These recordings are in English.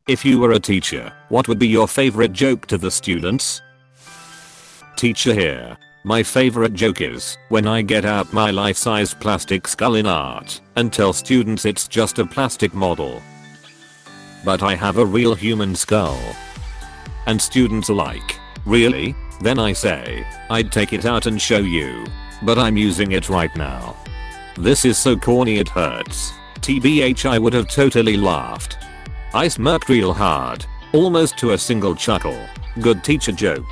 If you were a teacher, what would be your favorite joke to the students? Teacher here. My favorite joke is when I get out my life-sized plastic skull in art and tell students it's just a plastic model. But I have a real human skull. And students are like, really? Then I say, I'd take it out and show you. But I'm using it right now. This is so corny it hurts. TBH, I would have totally laughed. I smirked real hard, almost to a single chuckle. Good teacher joke.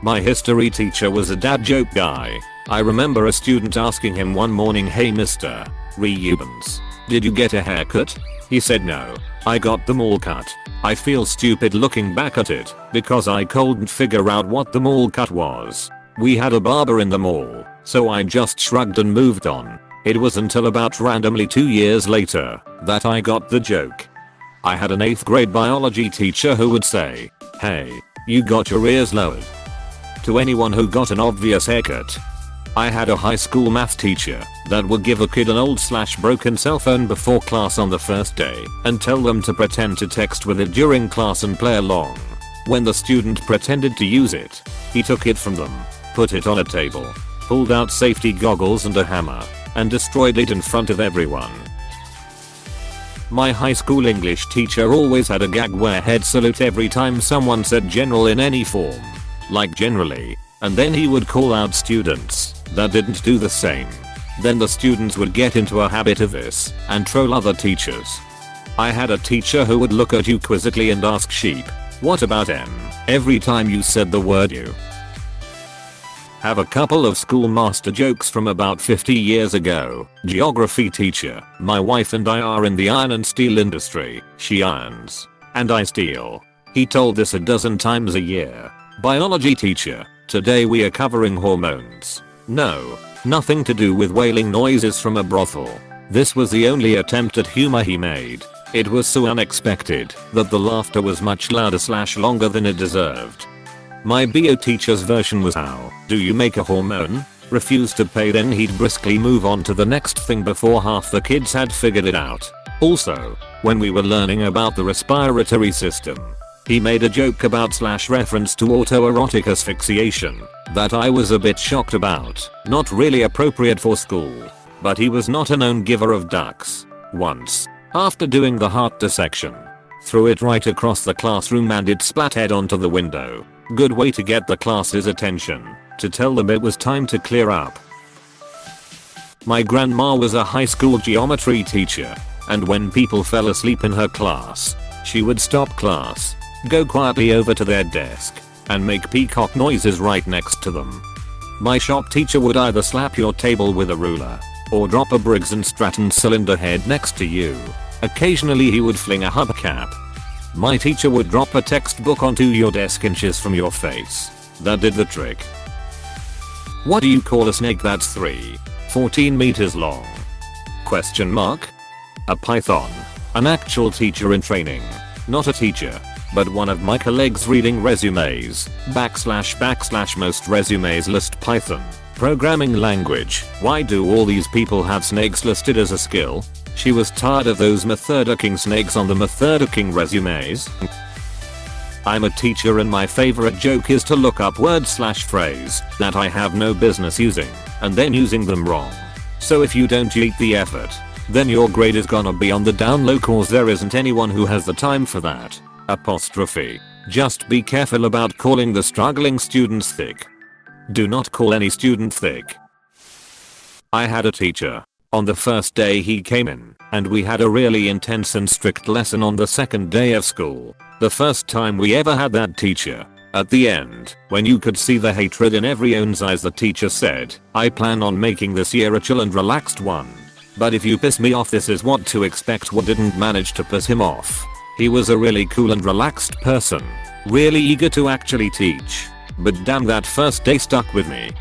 My history teacher was a dad joke guy. I remember a student asking him one morning, hey Mr. Reubens, did you get a haircut? He said no, I got them all cut. I feel stupid looking back at it because I couldn't figure out what the mall cut was. We had a barber in the mall, so I just shrugged and moved on. It was until about randomly 2 years later that I got the joke. I had an 8th grade biology teacher who would say, hey, you got your ears lowered. To anyone who got an obvious haircut. I had a high school math teacher that would give a kid an old/broken cell phone before class on the first day and tell them to pretend to text with it during class and play along. When the student pretended to use it, he took it from them, put it on a table, pulled out safety goggles and a hammer, and destroyed it in front of everyone. My high school English teacher always had a gag where he'd salute every time someone said general in any form. Like generally, and then he would call out students that didn't do the same. Then the students would get into a habit of this and troll other teachers. I had a teacher who would look at you quizzically and ask sheep, what about M? Every time you said the word you. Have a couple of schoolmaster jokes from about 50 years ago. Geography teacher, my wife and I are in the iron and steel industry. She irons, and I steal. He told this a dozen times a year. Biology teacher, today we are covering hormones. No, nothing to do with wailing noises from a brothel. This was the only attempt at humor he made. It was so unexpected that the laughter was much louder/longer than it deserved. My bio teacher's version was, how do you make a hormone? Refused to pay, then he'd briskly move on to the next thing before half the kids had figured it out. Also, when we were learning about the respiratory system, he made a joke about/reference to autoerotic asphyxiation that I was a bit shocked about. Not really appropriate for school. But he was not a known giver of ducks. Once, after doing the heart dissection, threw it right across the classroom and it splat head onto the window. Good way to get the class's attention, to tell them it was time to clear up. My grandma was a high school geometry teacher, and when people fell asleep in her class, she would stop class, go quietly over to their desk, and make peacock noises right next to them. My shop teacher would either slap your table with a ruler, or drop a Briggs & Stratton cylinder head next to you. Occasionally he would fling a hubcap. My teacher would drop a textbook onto your desk inches from your face. That did the trick. What do you call a snake that's 14 meters long? Question mark? A python. An actual teacher in training. Not a teacher, but one of my colleagues reading resumes. / most resumes list Python. Programming language. Why do all these people have snakes listed as a skill? She was tired of those method-king snakes on the method-king resumes. I'm a teacher and my favorite joke is to look up word/phrase that I have no business using and then using them wrong. So if you don't eat the effort, then your grade is gonna be on the down low cause there isn't anyone who has the time for that. Apostrophe. Just be careful about calling the struggling students thick. Do not call any student thick. I had a teacher. On the first day he came in, and we had a really intense and strict lesson on the second day of school. The first time we ever had that teacher. At the end, when you could see the hatred in everyone's eyes, the teacher said, I plan on making this year a chill and relaxed one. But if you piss me off, this is what to expect. What didn't manage to piss him off. He was a really cool and relaxed person. Really eager to actually teach. But damn, that first day stuck with me.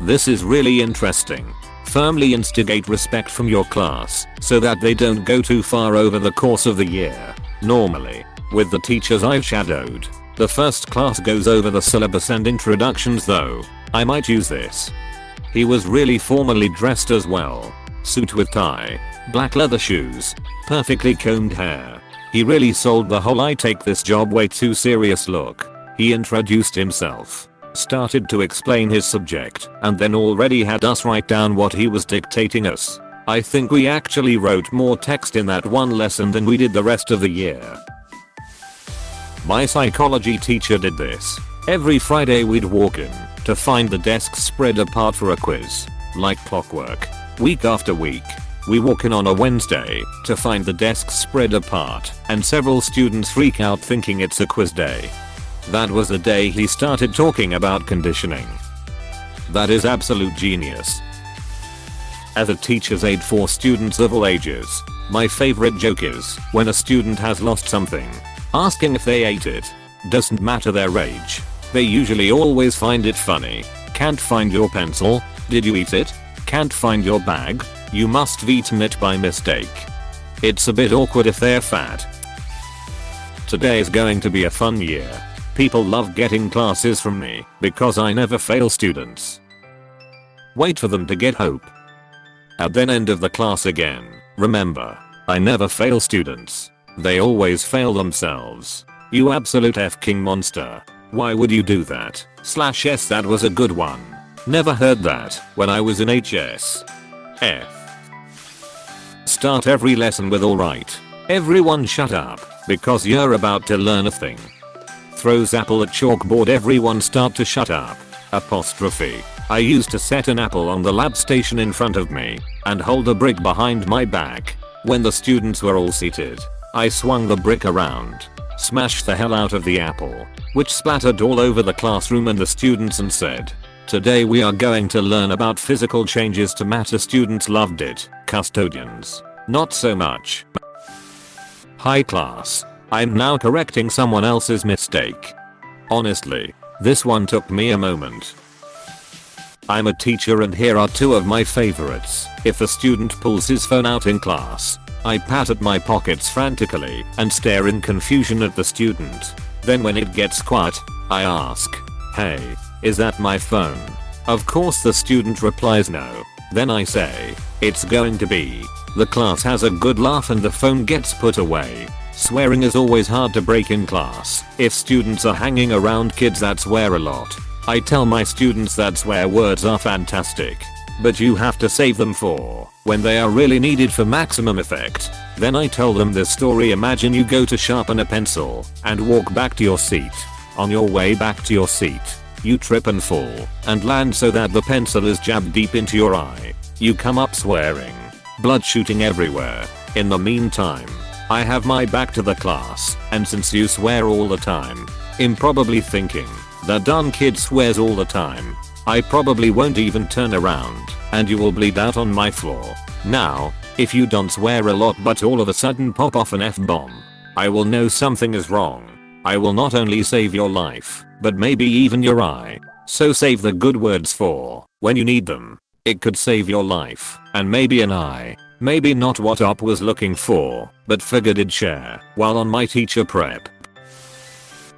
This is really interesting. Firmly instigate respect from your class so that they don't go too far over the course of the year. Normally, with the teachers I've shadowed, the first class goes over the syllabus and introductions, though I might use this. He was really formally dressed as well. Suit with tie, black leather shoes, perfectly combed hair, He really sold the whole "I take this job way too serious" look. He introduced himself, started to explain his subject, and then already had us write down what he was dictating us. I think we actually wrote more text in that one lesson than we did the rest of the year. My psychology teacher did this. Every Friday we'd walk in to find the desks spread apart for a quiz. Like clockwork. Week after week. We walk in on a Wednesday to find the desks spread apart and several students freak out thinking it's a quiz day. That was the day he started talking about conditioning. That is absolute genius. As a teacher's aide for students of all ages, my favorite joke is when a student has lost something, asking if they ate it. Doesn't matter their age. They usually always find it funny. Can't find your pencil? Did you eat it? Can't find your bag? You must have eaten it by mistake. It's a bit awkward if they're fat. Today is going to be a fun year. People love getting classes from me because I never fail students. Wait for them to get hope. At the end of the class again. Remember, I never fail students. They always fail themselves. You absolute F-king monster. Why would you do that? /s that was a good one. Never heard that when I was in HS. F. Start every lesson with "alright. Everyone shut up, because you're about to learn a thing." Throws apple at chalkboard. Everyone start to shut up. Apostrophe. I used to set an apple on the lab station in front of me and hold a brick behind my back. When the students were all seated, I swung the brick around, smashed the hell out of the apple, which splattered all over the classroom and the students, and said, "Today we are going to learn about physical changes to matter." Students loved it. Custodians, not so much. Hi class. I'm now correcting someone else's mistake. Honestly, this one took me a moment. I'm a teacher and here are two of my favorites. If a student pulls his phone out in class, I pat at my pockets frantically and stare in confusion at the student. Then when it gets quiet, I ask, "Hey, is that my phone?" Of course the student replies no. Then I say, "It's going to be." The class has a good laugh and the phone gets put away. Swearing is always hard to break in class. If students are hanging around kids that swear a lot, I tell my students that swear words are fantastic, but you have to save them for when they are really needed for maximum effect. Then I tell them this story. Imagine you go to sharpen a pencil and walk back to your seat. On your way back to your seat, you trip and fall and land so that the pencil is jabbed deep into your eye. You come up swearing, blood shooting everywhere. In the meantime, I have my back to the class, and since you swear all the time, I'm probably thinking, "That darn kid swears all the time." I probably won't even turn around, and you will bleed out on my floor. Now, if you don't swear a lot but all of a sudden pop off an F-bomb, I will know something is wrong. I will not only save your life, but maybe even your eye. So save the good words for when you need them. It could save your life, and maybe an eye. Maybe not what Op was looking for, but figured it'd share while on my teacher prep.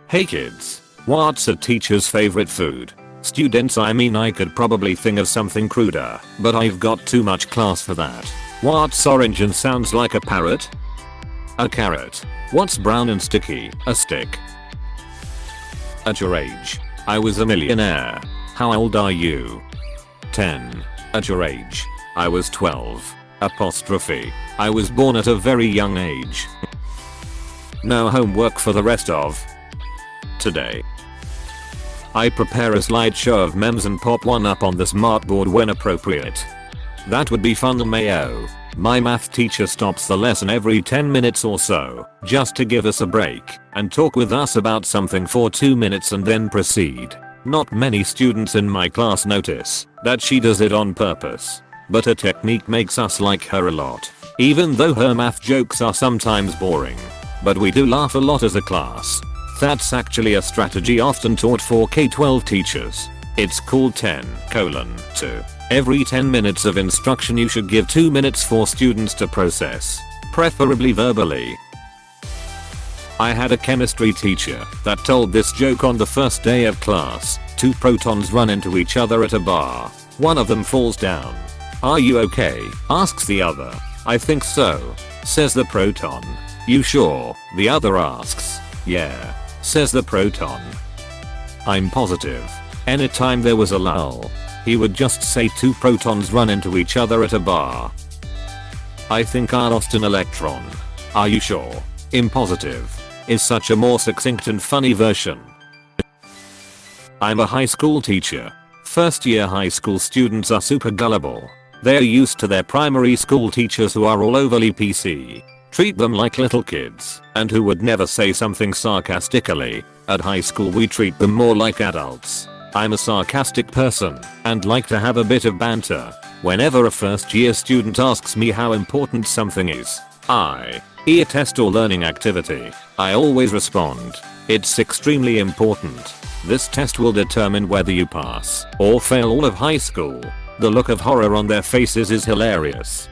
Hey kids. What's a teacher's favorite food? Students, I mean, I could probably think of something cruder, but I've got too much class for that. What's orange and sounds like a parrot? A carrot. What's brown and sticky? A stick. At your age, I was a millionaire. How old are you? 10. At your age, I was 12. Apostrophe. I was born at a very young age. No homework for the rest of today. I prepare a slideshow of memes and pop one up on the smartboard when appropriate. That would be fun. Mayo. My math teacher stops the lesson every 10 minutes or so, just to give us a break and talk with us about something for 2 minutes and then proceed. Not many students in my class notice that she does it on purpose, but her technique makes us like her a lot. Even though her math jokes are sometimes boring, but we do laugh a lot as a class. That's actually a strategy often taught for K-12 teachers. It's called 10:2. Every 10 minutes of instruction you should give 2 minutes for students to process, preferably verbally. I had a chemistry teacher that told this joke on the first day of class. 2 protons run into each other at a bar. One of them falls down. "Are you okay?" asks the other. "I think so," says the proton. You sure? The other asks. Yeah, says the proton. I'm positive. Anytime there was a lull, he would just say two protons run into each other at a bar. I think I lost an electron. Are you sure? Impositive is such a more succinct and funny version. I'm a high school teacher. First year high school students are super gullible. They're used to their primary school teachers who are all overly PC, treat them like little kids, and who would never say something sarcastically. At high school we treat them more like adults. I'm a sarcastic person and like to have a bit of banter. Whenever a first year student asks me how important something is, a test or learning activity, I always respond, it's extremely important. This test will determine whether you pass or fail all of high school. The look of horror on their faces is hilarious.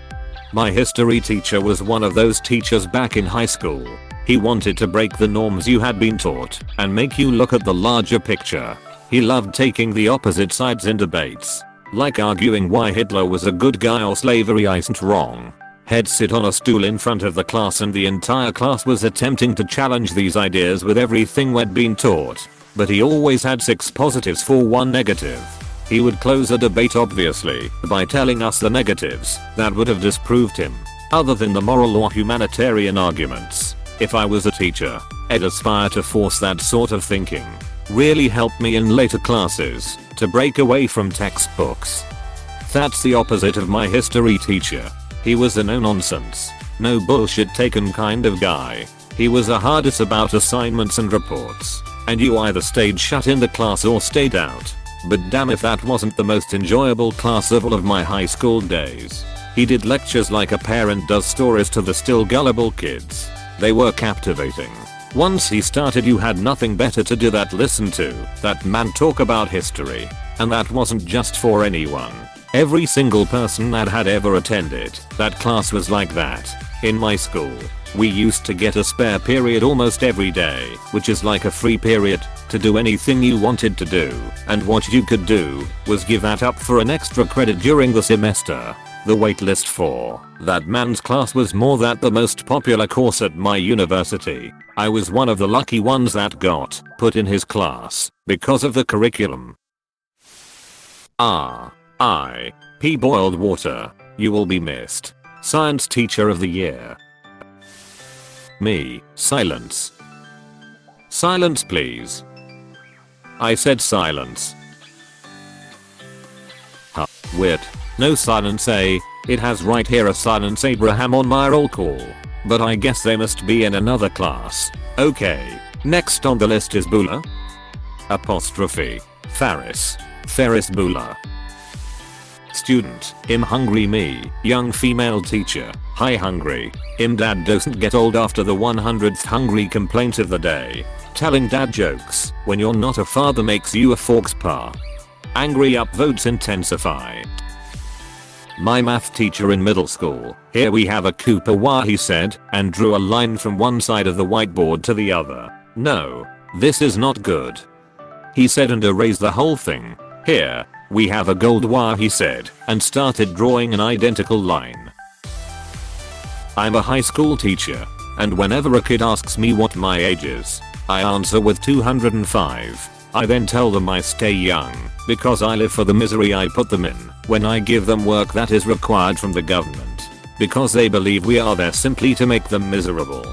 My history teacher was one of those teachers back in high school. He wanted to break the norms you had been taught and make you look at the larger picture. He loved taking the opposite sides in debates, like arguing why Hitler was a good guy or slavery isn't wrong. He'd sit on a stool in front of the class and the entire class was attempting to challenge these ideas with everything we'd been taught. But he always had 6 positives for 1 negative. He would close a debate obviously by telling us the negatives that would have disproved him, other than the moral or humanitarian arguments. If I was a teacher, I'd aspire to force that sort of thinking. Really helped me in later classes to break away from textbooks. That's the opposite of my history teacher. He was a no-nonsense, no bullshit taken kind of guy. He was a hard ass about assignments and reports, and you either stayed shut in the class or stayed out. But damn if that wasn't the most enjoyable class of all of my high school days. He did lectures like a parent does stories to the still gullible kids. They were captivating. Once he started you had nothing better to do than listen to that man talk about history. And that wasn't just for anyone. Every single person that had ever attended that class was like that. In my school, we used to get a spare period almost every day, which is like a free period to do anything you wanted to do, and what you could do was give that up for an extra credit during the semester. The waitlist for that man's class was more than the most popular course at my university. I was one of the lucky ones that got put in his class because of the curriculum. R.I.P. boiled water. You will be missed. Science teacher of the year. Me. Silence. Silence please. I said silence. Huh. Weird. No silence A. It has right here a silence Abraham on my roll call. But I guess they must be in another class. Okay. Next on the list is Bula. Apostrophe. Ferris. Ferris Bula. Student. Im hungry me. Young female teacher. Hi hungry. Im dad doesn't get old after the 100th hungry complaint of the day. Telling dad jokes when you're not a father makes you a forks pa. Angry upvotes intensify. My math teacher in middle school. Here we have a Cooper wire he said, and drew a line from one side of the whiteboard to the other. No. This is not good. He said and erased the whole thing. Here, we have a gold wire he said, and started drawing an identical line. I'm a high school teacher, and whenever a kid asks me what my age is, I answer with 205. I then tell them I stay young, because I live for the misery I put them in when I give them work that is required from the government, because they believe we are there simply to make them miserable.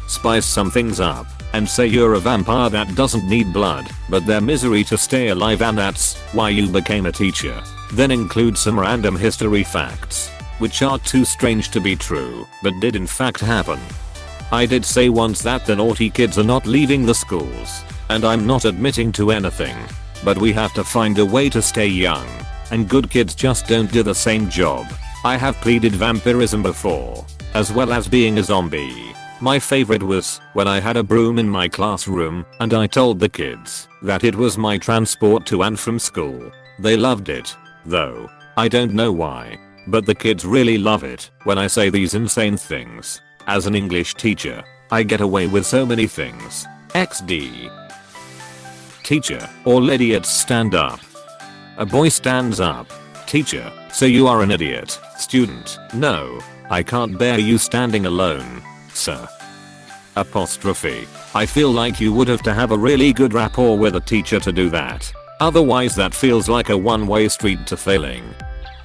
Spice some things up, and say you're a vampire that doesn't need blood, but their misery to stay alive and that's why you became a teacher. Then include some random history facts, which are too strange to be true, but did in fact happen. I did say once that the naughty kids are not leaving the schools, and I'm not admitting to anything, but we have to find a way to stay young, and good kids just don't do the same job. I have pleaded vampirism before, as well as being a zombie. My favorite was when I had a broom in my classroom and I told the kids that it was my transport to and from school. They loved it, though. I don't know why, but the kids really love it when I say these insane things. As an English teacher, I get away with so many things. XD. Teacher or idiots stand up. A boy stands up. Teacher, so you are an idiot. Student, no, I can't bear you standing alone, sir. Apostrophe. I feel like you would have to have a really good rapport with a teacher to do that. Otherwise that feels like a one-way street to failing.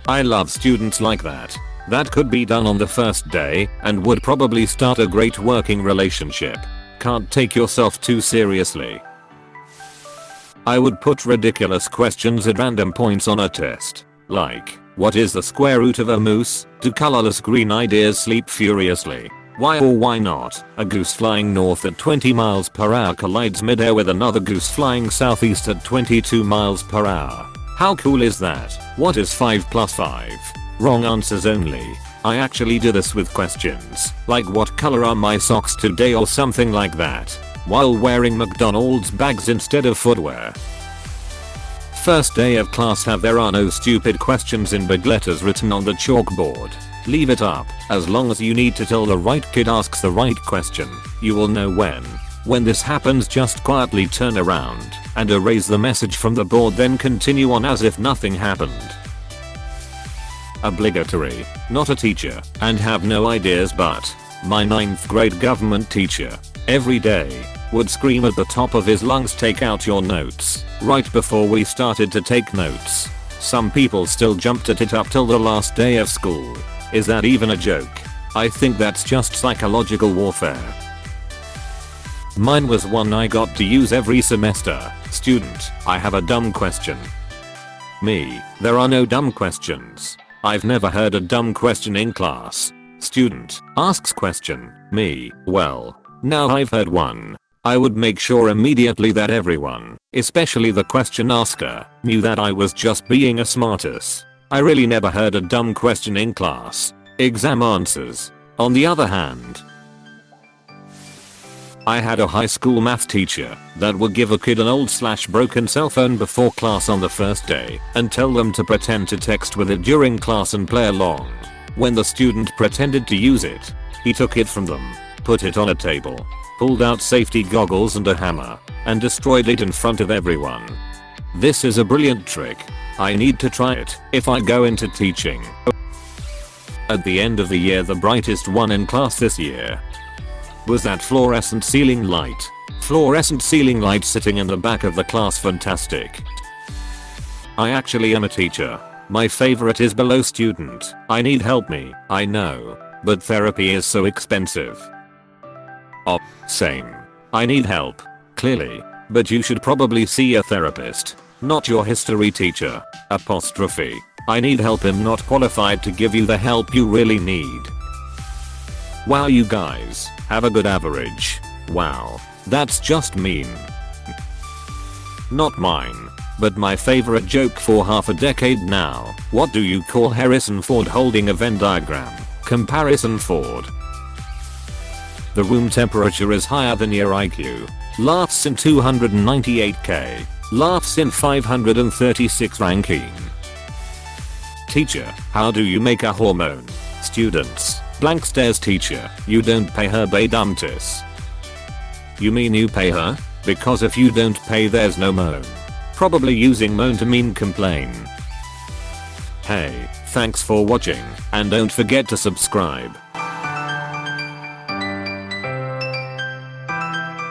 I love students like that. That could be done on the first day and would probably start a great working relationship. Can't take yourself too seriously. I would put ridiculous questions at random points on a test. Like, what is the square root of a moose? Do colorless green ideas sleep furiously? Why or why not? A goose flying north at 20 miles per hour collides midair with another goose flying southeast at 22 miles per hour. How cool is that? What is 5 plus 5? Wrong answers only. I actually do this with questions, like what color are my socks today or something like that, while wearing McDonald's bags instead of footwear. First day of class, have there are no stupid questions in big letters written on the chalkboard. Leave it up, as long as you need to tell the right kid asks the right question, you will know when. When this happens, just quietly turn around and erase the message from the board, then continue on as if nothing happened. Obligatory, not a teacher, and have no ideas, but my 9th grade government teacher, every day, would scream at the top of his lungs, take out your notes, right before we started to take notes. Some people still jumped at it up till the last day of school. Is that even a joke? I think that's just psychological warfare. Mine was one I got to use every semester. Student, I have a dumb question. Me, there are no dumb questions. I've never heard a dumb question in class. Student, asks question. Me, well, now I've heard one. I would make sure immediately that everyone, especially the question asker, knew that I was just being a smartass. I really never heard a dumb question in class. Exam answers. On the other hand, I had a high school math teacher that would give a kid an old/broken cell phone before class on the first day and tell them to pretend to text with it during class and play along. When the student pretended to use it, he took it from them, put it on a table, pulled out safety goggles and a hammer, and destroyed it in front of everyone. This is a brilliant trick. I need to try it if I go into teaching. At the end of the year, the brightest one in class this year was that fluorescent ceiling light. Fluorescent ceiling light sitting in the back of the class, fantastic. I actually am a teacher. My favorite is below student. I need help me. I know, but therapy is so expensive. Oh, same. I need help. Clearly. But you should probably see a therapist. Not your history teacher. Apostrophe. I need help. I'm not qualified to give you the help you really need. Wow, you guys have a good average. Wow. That's just mean. Not mine, but my favorite joke for half a decade now. What do you call Harrison Ford holding a Venn diagram? Comparison Ford. The room temperature is higher than your IQ. Laughs in 298k. Laughs in 536 ranking. Teacher, how do you make a hormone? Students, blank stares. Teacher, you don't pay her, Badumtis. You mean you pay her? Because if you don't pay, there's no moan. Probably using moan to mean complain. Hey, thanks for watching, and don't forget to subscribe.